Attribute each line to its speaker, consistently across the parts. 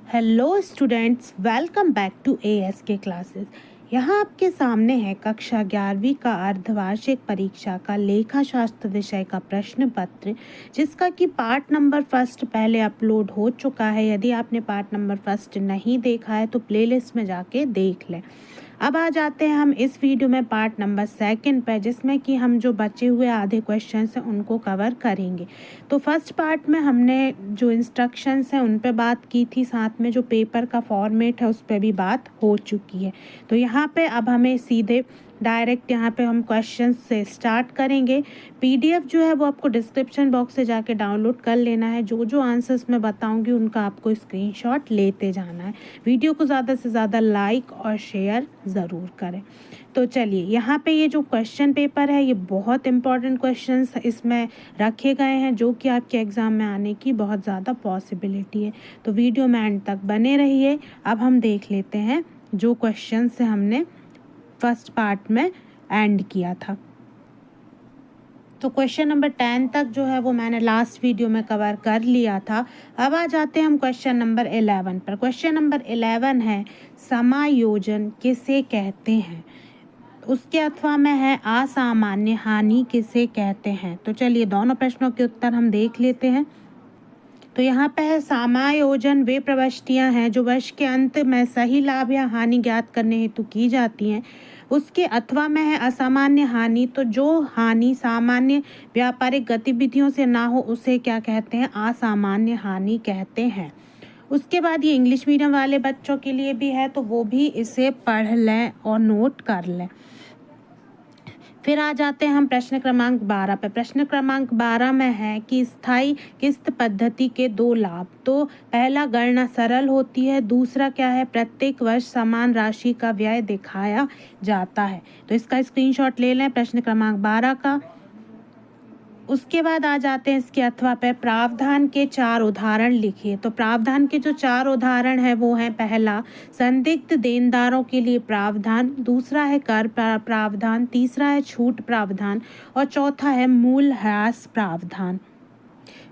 Speaker 1: Hello students, welcome back to ASK classes. यहाँ आपके सामने है कक्षा 11वीं का अर्धवार्षिक परीक्षा का लेखा शास्त्र विषय का प्रश्न पत्र, जिसका कि पार्ट नंबर फर्स्ट पहले अपलोड हो चुका है। यदि आपने पार्ट नंबर फर्स्ट नहीं देखा है तो प्लेलिस्ट में जाके देख लें। अब आ जाते हैं हम इस वीडियो में पार्ट नंबर सेकंड पे, जिसमें कि हम जो बचे हुए आधे क्वेश्चंस हैं उनको कवर करेंगे। तो फर्स्ट पार्ट में हमने जो इंस्ट्रक्शंस हैं उन पे बात की थी, साथ में जो पेपर का फॉर्मेट है उस पर भी बात हो चुकी है। तो यहाँ पे अब हमें सीधे डायरेक्ट यहाँ पे हम क्वेश्चन से स्टार्ट करेंगे। PDF जो है वो आपको डिस्क्रिप्शन बॉक्स से जाके डाउनलोड कर लेना है। जो जो आंसर्स मैं बताऊंगी उनका आपको स्क्रीनशॉट लेते जाना है। वीडियो को ज़्यादा से ज़्यादा लाइक और शेयर ज़रूर करें। तो चलिए, यहाँ पे ये जो क्वेश्चन पेपर है ये बहुत इंपॉर्टेंट क्वेश्चंस इसमें रखे गए हैं, जो कि आपके एग्ज़ाम में आने की बहुत ज़्यादा पॉसिबिलिटी है। तो वीडियो में एंड तक बने रहिए। अब हम देख लेते हैं जो क्वेश्चन से हमने फर्स्ट पार्ट में एंड किया था। तो क्वेश्चन नंबर 10 तक जो है वो मैंने लास्ट वीडियो में कवर कर लिया था। अब आ जाते हैं हम क्वेश्चन नंबर 11 पर। क्वेश्चन नंबर 11 है, समायोजन किसे कहते हैं। उसके अथवा में है, असामान्य हानि किसे कहते हैं। तो चलिए दोनों प्रश्नों के उत्तर हम देख लेते हैं। तो यहाँ पे है, समायोजन वे प्रविष्टियाँ हैं जो वर्ष के अंत में सही लाभ या हानि ज्ञात करने हेतु की जाती हैं। उसके अथवा में है असामान्य हानि, तो जो हानि सामान्य व्यापारिक गतिविधियों से ना हो उसे क्या कहते हैं, असामान्य हानि कहते हैं। उसके बाद ये इंग्लिश मीडियम वाले बच्चों के लिए भी है, तो वो भी इसे पढ़ लें और नोट कर लें। फिर आ जाते हैं हम प्रश्न क्रमांक 12 पे। प्रश्न क्रमांक 12 में है कि स्थायी किस्त पद्धति के 2 लाभ। तो पहला, गणना सरल होती है। दूसरा क्या है, प्रत्येक वर्ष समान राशि का व्यय दिखाया जाता है। तो इसका स्क्रीनशॉट ले लें प्रश्न क्रमांक 12 का। उसके बाद आ जाते हैं इसके अथवा पे, प्रावधान के 4 उदाहरण लिखिए। तो प्रावधान के जो 4 उदाहरण हैं वो हैं, पहला संदिग्ध देनदारों के लिए प्रावधान, दूसरा है कर प्रावधान, तीसरा है छूट प्रावधान और चौथा है मूल्यह्रास प्रावधान।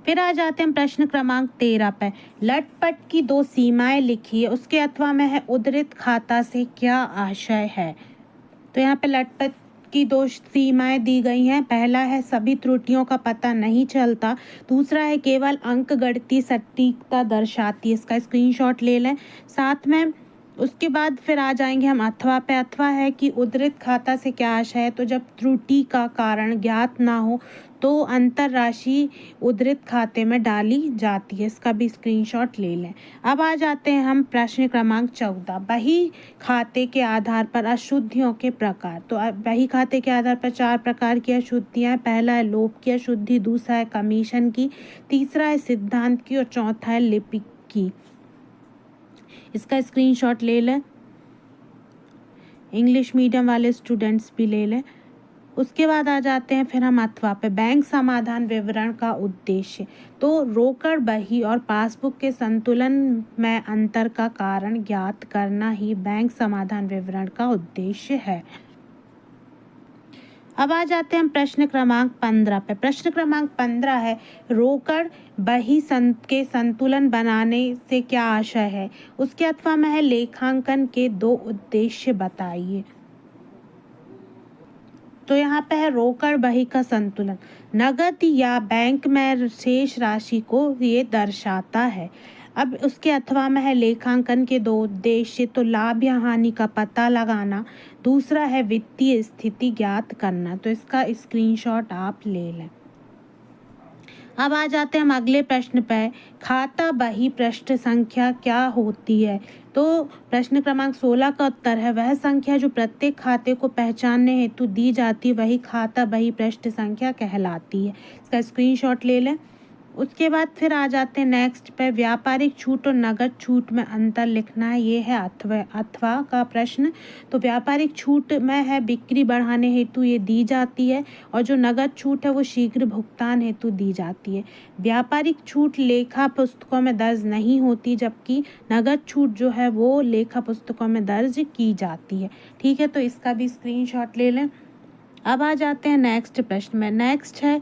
Speaker 1: फिर आ जाते हैं प्रश्न क्रमांक 13 पे, लटपट की 2 सीमाएं लिखिए। उसके अथवा में है, उद्धृत खाता से क्या आशय है। तो यहाँ पे लटपट की 2 सीमाएं दी गई हैं। पहला है, सभी त्रुटियों का पता नहीं चलता। दूसरा है, केवल अंक गणितीय सटीकता दर्शाती है। इसका स्क्रीनशॉट ले लें साथ में। उसके बाद फिर आ जाएंगे हम अथवा पे। अथवा है कि उद्धृत खाता से क्या आशय है, तो जब त्रुटि का कारण ज्ञात ना हो तो अंतर राशि उद्धृत खाते में डाली जाती है। इसका भी स्क्रीनशॉट ले लें। अब आ जाते हैं हम प्रश्न क्रमांक 14, बही खाते के आधार पर अशुद्धियों के प्रकार। तो बही खाते के आधार पर 4 प्रकार की अशुद्धियाँ। पहला है लोभ की अशुद्धि, दूसरा है कमीशन की, तीसरा है सिद्धांत की और चौथा है लिपिक की। इसका स्क्रीनशॉट ले लें, इंग्लिश मीडियम वाले स्टूडेंट्स भी ले लें। उसके बाद आ जाते हैं फिर हम अथवा पे, बैंक समाधान विवरण का उद्देश्य। तो रोकड़ बही और पासबुक के संतुलन में अंतर का कारण ज्ञात करना ही बैंक समाधान विवरण का उद्देश्य है। अब आ जाते हैं हम प्रश्न क्रमांक 15 पे। प्रश्न क्रमांक 15 है, रोकड़ बही के संतुलन बनाने से क्या आशय है। उसके अथवा में है, लेखांकन के 2 उद्देश्य बताइए। तो यहाँ पे है, रोकड़ बही का संतुलन नगद या बैंक में शेष राशि को ये दर्शाता है। अब उसके अथवा में है, लेखांकन के 2 उद्देश्य। तो लाभ या हानि का पता लगाना, दूसरा है वित्तीय स्थिति ज्ञात करना। तो इसका स्क्रीनशॉट आप ले लें। अब आ जाते हैं हम अगले प्रश्न पर, खाता बही पृष्ठ संख्या क्या होती है। तो प्रश्न क्रमांक 16 का उत्तर है, वह संख्या जो प्रत्येक खाते को पहचानने हेतु दी जाती है वही खाता बही पृष्ठ संख्या कहलाती है। इसका स्क्रीनशॉट ले लें। उसके बाद फिर आ जाते हैं नेक्स्ट पे, व्यापारिक छूट और नगद छूट में अंतर लिखना है। ये है अथवा का प्रश्न। तो व्यापारिक छूट में है, बिक्री बढ़ाने हेतु ये दी जाती है, और जो नगद छूट है वो शीघ्र भुगतान हेतु दी जाती है। व्यापारिक छूट लेखा पुस्तकों में दर्ज नहीं होती, जबकि नगद छूट जो है वो लेखा पुस्तकों में दर्ज की जाती है। ठीक है, तो इसका भी स्क्रीनशॉट ले लें। अब आ जाते हैं नेक्स्ट प्रश्न में। नेक्स्ट है,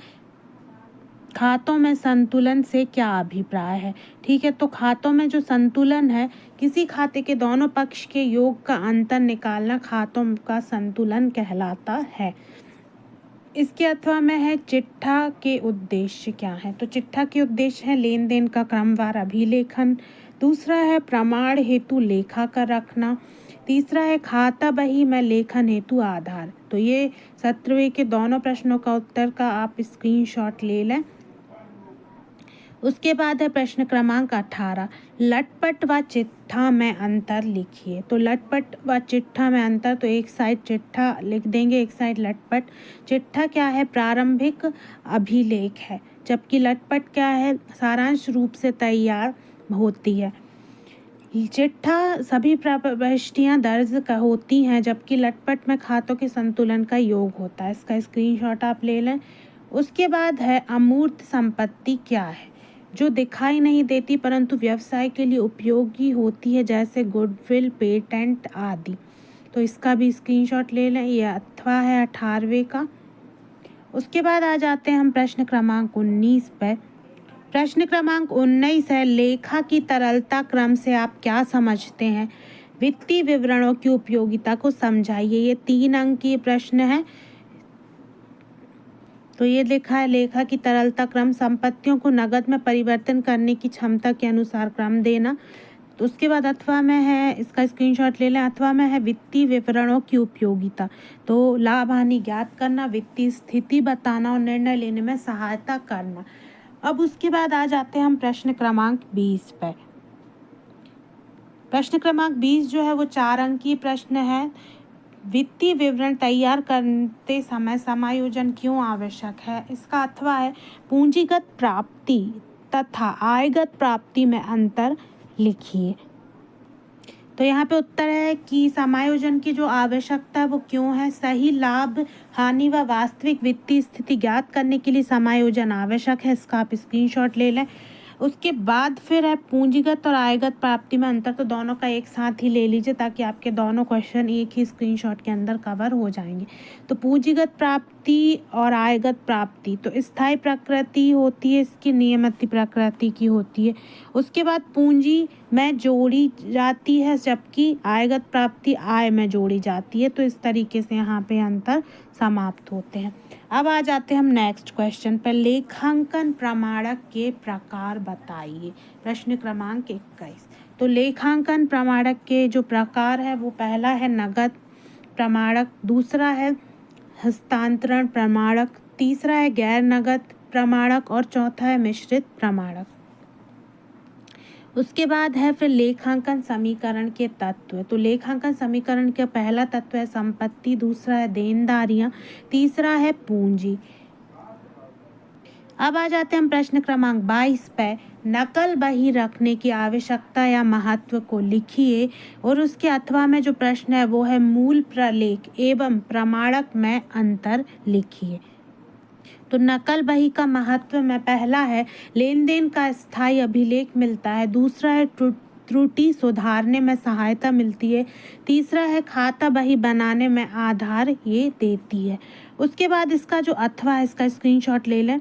Speaker 1: खातों में संतुलन से क्या अभिप्राय है। ठीक है, तो खातों में जो संतुलन है, किसी खाते के दोनों पक्ष के योग का अंतर निकालना खातों का संतुलन कहलाता है। इसके अथवा में है चिट्ठा के उद्देश्य क्या है। तो चिट्ठा के उद्देश्य है लेन देन का क्रमवार अभिलेखन, दूसरा है प्रमाण हेतु लेखा का रखना, तीसरा है खाता बही में लेखन हेतु आधार। तो ये 17वें के दोनों प्रश्नों का उत्तर का आप स्क्रीनशॉट ले लें। उसके बाद है प्रश्न क्रमांक 18, लटपट व चिट्ठा में अंतर लिखिए। तो लटपट व चिट्ठा में अंतर, तो एक साइड चिट्ठा लिख देंगे, एक साइड लटपट। चिट्ठा क्या है, प्रारंभिक अभिलेख है, जबकि लटपट क्या है, सारांश रूप से तैयार होती है। चिट्ठा सभी प्रविष्टियां दर्ज होती हैं, जबकि लटपट में खातों के संतुलन का योग होता है। इसका स्क्रीनशॉट आप ले लें। उसके बाद है अमूर्त संपत्ति क्या है, जो दिखाई नहीं देती परंतु व्यवसाय के लिए उपयोगी होती है, जैसे गुडविल, पेटेंट आदि। तो इसका भी स्क्रीनशॉट ले लें, यह अथवा है 18वें का। उसके बाद आ जाते हैं हम प्रश्न क्रमांक 19 पर। प्रश्न क्रमांक 19 है, लेखा की तरलता क्रम से आप क्या समझते हैं, वित्तीय विवरणों की उपयोगिता को समझाइए। ये 3 अंकीय प्रश्न है। तो ये लिखा है लेखा की तरलता क्रम, संपत्तियों को नगद में परिवर्तन करने की क्षमता के अनुसार क्रम देना। तो उसके बाद अथवा में है, इसका स्क्रीनशॉट ले लें, अथवा में है वित्तीय विवरणों की उपयोगिता। तो लाभ हानि ज्ञात करना, वित्तीय स्थिति बताना और निर्णय लेने में सहायता करना। अब उसके बाद आ जाते हैं हम प्रश्न क्रमांक 20 पर। प्रश्न क्रमांक 20 जो है वो 4 अंकीय प्रश्न है। वित्तीय विवरण तैयार करते समय समायोजन क्यों आवश्यक है। इसका अथवा है पूंजीगत प्राप्ति तथा आयगत प्राप्ति में अंतर लिखिए। तो यहाँ पे उत्तर है कि समायोजन की जो आवश्यकता है वो क्यों है। सही लाभ हानि व वास्तविक वित्तीय स्थिति ज्ञात करने के लिए समायोजन आवश्यक है। इसका आप स्क्रीनशॉट ले लें। उसके बाद फिर है पूंजीगत और आयगत प्राप्ति में अंतर, तो दोनों का एक साथ ही ले लीजिए ताकि आपके दोनों क्वेश्चन एक ही स्क्रीनशॉट के अंदर कवर हो जाएंगे। तो पूंजीगत प्राप्ति और आयगत प्राप्ति तो स्थायी प्रकृति होती है, इसकी नियमित प्रकृति की होती है। उसके बाद पूंजी में जोड़ी जाती है, जबकि आयगत प्राप्ति आय में जोड़ी जाती है। तो इस तरीके से यहाँ पे अंतर समाप्त होते हैं। अब आ जाते हैं हम नेक्स्ट क्वेश्चन पर। लेखांकन प्रमाणक के प्रकार बताइए। प्रश्न क्रमांक 21। तो लेखांकन प्रमाणक के जो प्रकार है वो पहला है नगद प्रमाणक, दूसरा है हस्तांतरण प्रमाणक, तीसरा है गैर नगद प्रमाणक और चौथा है मिश्रित प्रमाणक। उसके बाद है फिर लेखांकन समीकरण के तत्व। तो लेखांकन समीकरण का पहला तत्व है संपत्ति, दूसरा है देनदारियां, तीसरा है पूंजी। अब आ जाते हैं हम प्रश्न क्रमांक 22 पे। नकल बही रखने की आवश्यकता या महत्व को लिखिए। और उसके अथवा में जो प्रश्न है वो है मूल प्रलेख एवं प्रमाणक में अंतर लिखिए। तो नकल बही का महत्व में पहला है लेन देन का स्थायी अभिलेख मिलता है, दूसरा है त्रुटि सुधारने में सहायता मिलती है, तीसरा है खाता बही बनाने में आधार ये देती है। उसके बाद इसका जो अथवा है इसका स्क्रीनशॉट ले लें।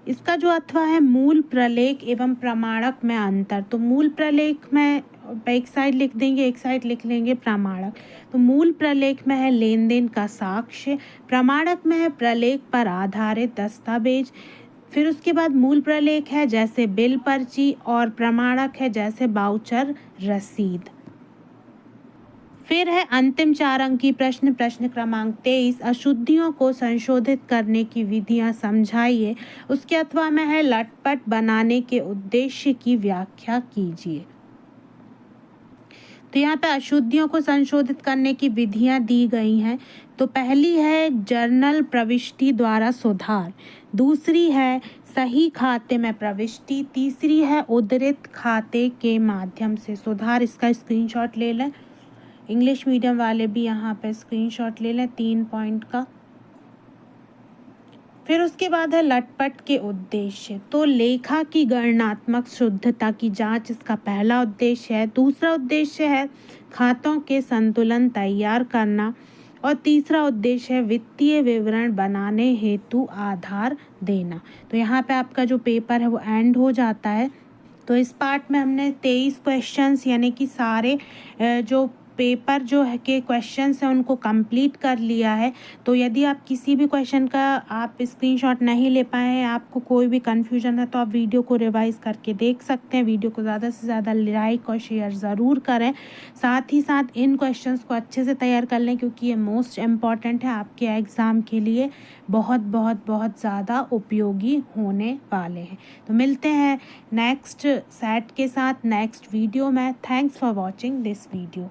Speaker 1: इसका जो अथवा है मूल प्रलेख एवं प्रमाणक में अंतर। तो मूल प्रलेख में एक साइड लिख देंगे, एक साइड लिख लेंगे प्रमाणक। तो मूल प्रलेख में है लेन देन का साक्ष्य, प्रमाणक में है प्रलेख पर आधारित दस्तावेज। फिर उसके बाद मूल प्रलेख है जैसे बिल पर्ची और प्रमाणक है जैसे बाउचर रसीद। फिर है अंतिम 4 अंकीय प्रश्न, प्रश्न क्रमांक 23। अशुद्धियों को संशोधित करने की विधियां समझाइए। उसके अथवा में है लटपट बनाने के उद्देश्य की व्याख्या कीजिए। तो यहाँ पे अशुद्धियों को संशोधित करने की विधियां दी गई हैं। तो पहली है जर्नल प्रविष्टि द्वारा सुधार, दूसरी है सही खाते में प्रविष्टि, तीसरी है उद्धृत खाते के माध्यम से सुधार। इसका स्क्रीनशॉट ले लें। इंग्लिश मीडियम वाले भी यहाँ पे स्क्रीनशॉट ले लें 3 पॉइंट का। फिर उसके बाद है लटपट के उद्देश्य। तो लेखा की गणनात्मक शुद्धता की जांच इसका पहला उद्देश्य है, दूसरा उद्देश्य है खातों के संतुलन तैयार करना और तीसरा उद्देश्य है वित्तीय विवरण बनाने हेतु आधार देना। तो यहाँ पे आपका जो पेपर है वो एंड हो जाता है। तो इस पार्ट में हमने 23 क्वेश्चंस यानी कि सारे जो पेपर जो है के क्वेश्चंस हैं उनको कंप्लीट कर लिया है। तो यदि आप किसी भी क्वेश्चन का आप स्क्रीनशॉट नहीं ले पाए हैं, आपको कोई भी कन्फ्यूजन है, तो आप वीडियो को रिवाइज करके देख सकते हैं। वीडियो को ज़्यादा से ज़्यादा लाइक और शेयर ज़रूर करें। साथ ही साथ इन क्वेश्चंस को अच्छे से तैयार कर लें, क्योंकि ये मोस्ट इम्पॉर्टेंट है आपके एग्ज़ाम के लिए, बहुत बहुत बहुत ज़्यादा उपयोगी होने वाले हैं। तो मिलते हैं नेक्स्ट सेट के साथ नेक्स्ट वीडियो में। Thanks for watching this video.